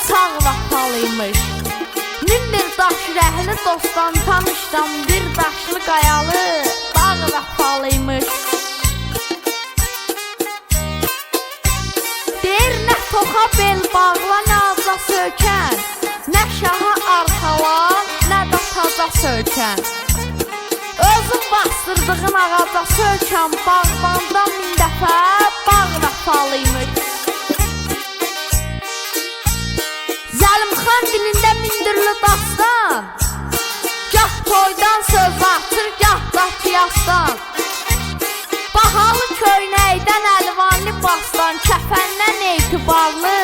sağ vəfalıymış. Min bir daş rəhli dostdan tanışdan bir daşlı qayalı dağ vəfalıymış. Deyir nə toxa bel bağla, nə aza sökən, nə şaha arxalan, nə də taza sökən. Özün bastırdığın ağaca sökən bağbandan min dəfə bağ vəfalıymış. Zəlimxan dilində mindirli dastan, gah toydan söz atır, gah da qiyasdan. Bahalı köynəkdən əlvanlı bastan, kəfəndən etibarlı